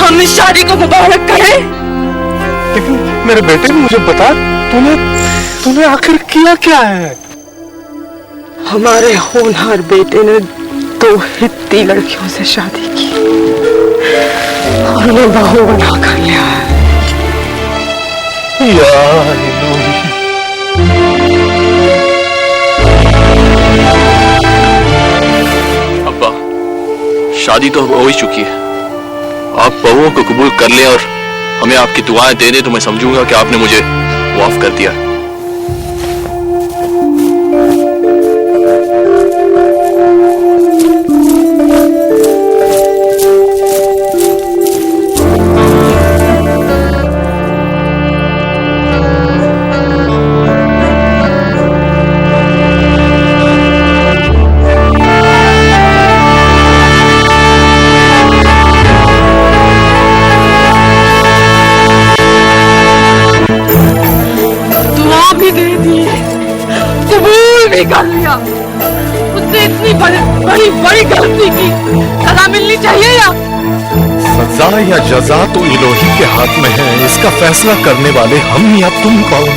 हम इस शादी को मुबारक करें। लेकिन मेरे बेटे ने मुझे बता, तूने आखिर किया क्या है? हमारे होनहार बेटे ने 2 हित्ती लड़कियों से शादी की और उन्हें बहू बना कर लिया है। अब्बा, शादी तो हो ही चुकी है। आप बहुओं को कबूल कर लें और हमें आपकी दुआएं दे दें तो मैं समझूंगा कि आपने मुझे माफ कर दिया। कर लिया, उससे इतनी बड़ी गलती की सजा मिलनी चाहिए या? सजा या जजा तो इलोही के हाथ में है। इसका फैसला करने वाले हम या तुम कौन?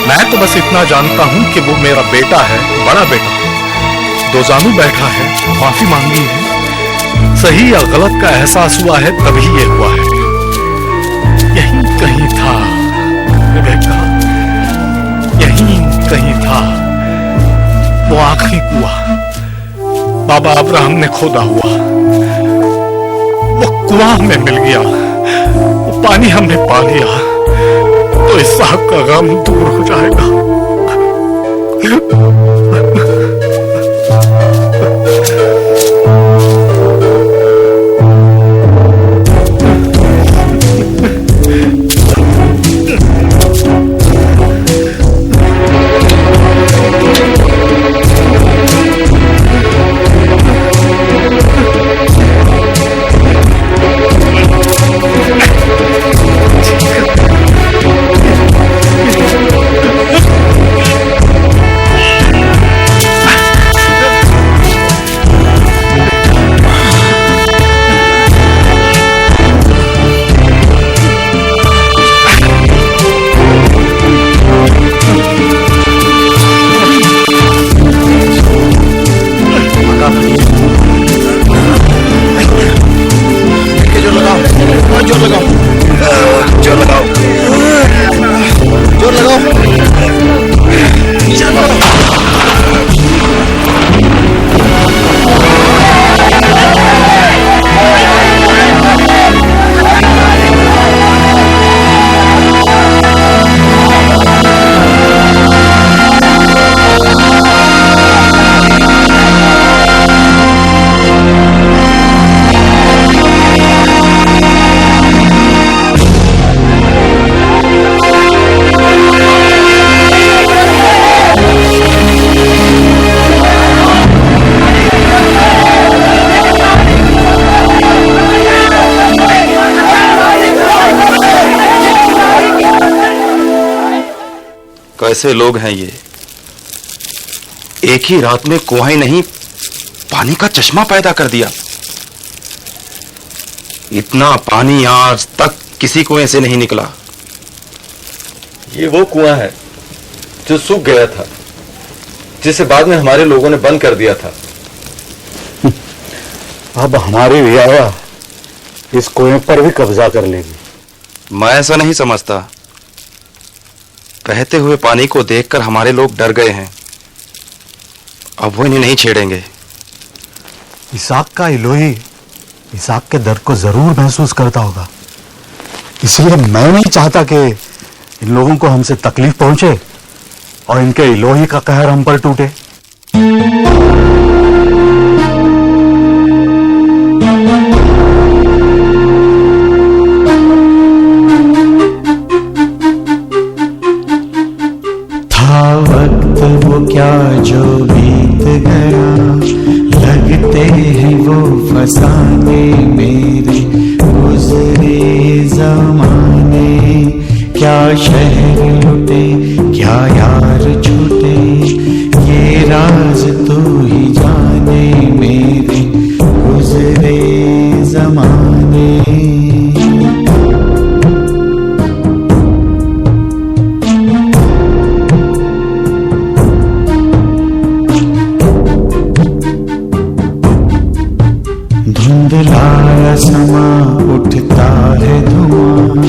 मैं तो बस इतना जानता हूं कि वो मेरा बेटा है, बड़ा बेटा। 2 जानू बैठा है, माफी मांगी है। सही या गलत का एहसास हुआ है तभी ये हुआ है। यहीं कहीं था रेबेका, यहीं कहीं था वो आखिरी कुआं बाबा अब्राहम ने खोदा हुआ। वो कुआं हमें मिल गया, वो पानी हमने पा लिया तो इसहाक का गम दूर हो जाएगा। कैसे लोग हैं ये? एक ही रात में कुआं ही नहीं, पानी का चश्मा पैदा कर दिया। इतना पानी आज तक किसी कुएं से नहीं निकला। ये वो कुआं है जो सूख गया था, जिसे बाद में हमारे लोगों ने बंद कर दिया था। अब हमारी रियाया इस कुएं पर भी कब्जा कर लेगी। मैं ऐसा नहीं समझता। बहते हुए पानी को देखकर हमारे लोग डर गए हैं। अब वो इन्हें नहीं छेड़ेंगे। इसहाक का इलोही इसहाक के दर्द को जरूर महसूस करता होगा। इसलिए मैं नहीं चाहता कि इन लोगों को हमसे तकलीफ पहुंचे और इनके इलोही का कहर हम पर टूटे। क्या जो बीत गया, लगते हैं वो फसाने मेरे गुजरे जमाने। क्या शहर लुटे, क्या यार छूटे, ये राज तू ही जाने मेरे गुजरे जमाने। धुंधला समा उठता है धुआं,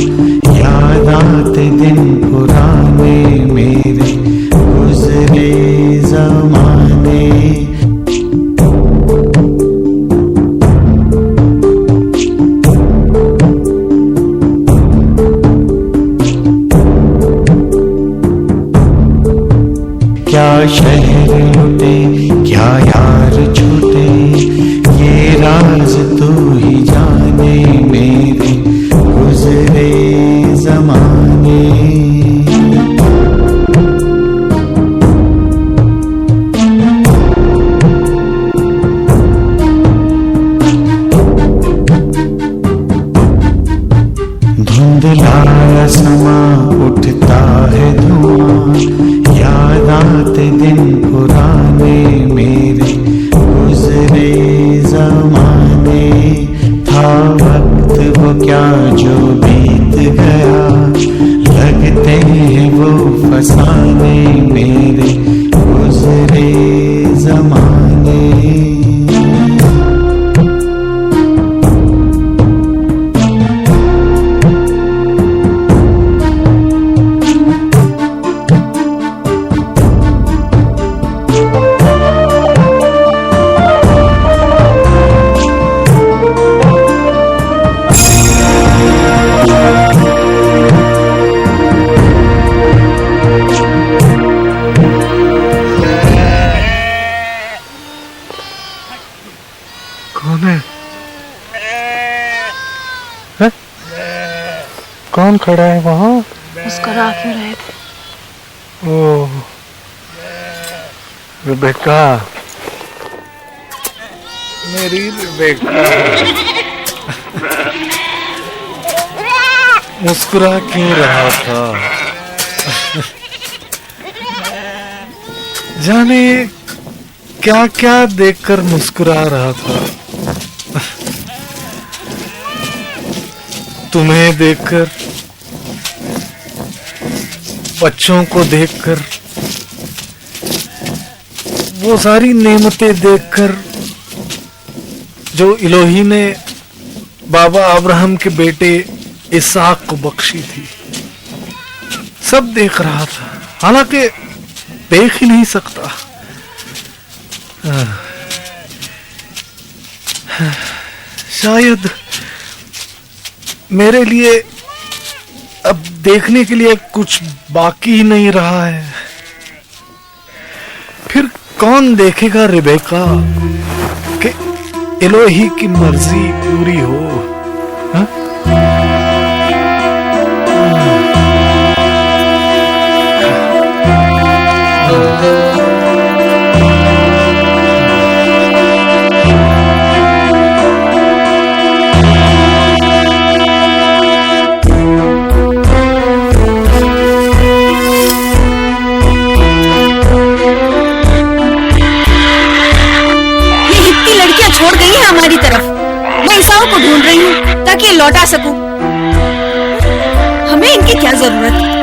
याद आते दिन पुराने मेरे गुजरे जमाने। क्या शहर लुटे क्या यार छूटे, ये राज तू ही जाने मेरे गुजरे जमाने। धुंधला समा उठता है धुआं, याद आते दिन पुराने मेरे गुजरे जमाने। था वक्त वो क्या जो बीत गया, लगते हैं वो फसाने मेरे गुजरे जमाने। कौन है? है? कौन खड़ा है वहाँ? मुस्कुरा क्यों रहे थे? ओह, रिबेका, मेरी रिबेका। मुस्कुरा क्यों रहा था? जाने क्या क्या देखकर मुस्कुरा रहा था। तुम्हें देखकर, बच्चों को देखकर, वो सारी नेमतें देखकर जो इलोही ने बाबा अब्राहम के बेटे इसाक को बख्शी थी, सब देख रहा था, हालांकि देख ही नहीं सकता। शायद मेरे लिए अब देखने के लिए कुछ बाकी ही नहीं रहा है। फिर कौन देखेगा रिबेका कि इलोही की मर्जी पूरी हो? हा? हमारी तरफ मैं ईसाओं को ढूंढ रही हूँ ताकि लौटा सकूं। हमें इनकी क्या जरूरत है?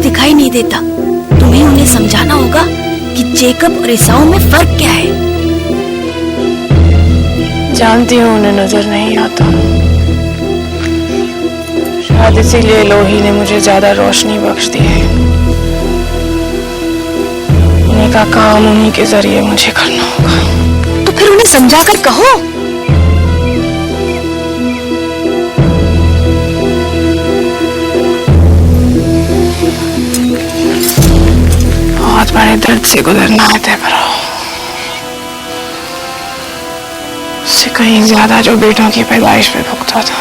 दिखाई नहीं देता। तुम्हें उन्हें समझाना होगा कि जेकब और ईसाऊ में फर्क क्या है। जानती हूँ उन्हें नजर नहीं आता, शायद इसीलिए इलोही ने मुझे ज्यादा रोशनी बख्श दी है। उन्हीं का काम उन्हीं के जरिए मुझे करना होगा। तो फिर उन्हें समझाकर कहो। बहुत बड़े दर्द से गुजरना है तय पर, उससे कहीं ज्यादा जो बेटों की पैदाइश पे भुगता था।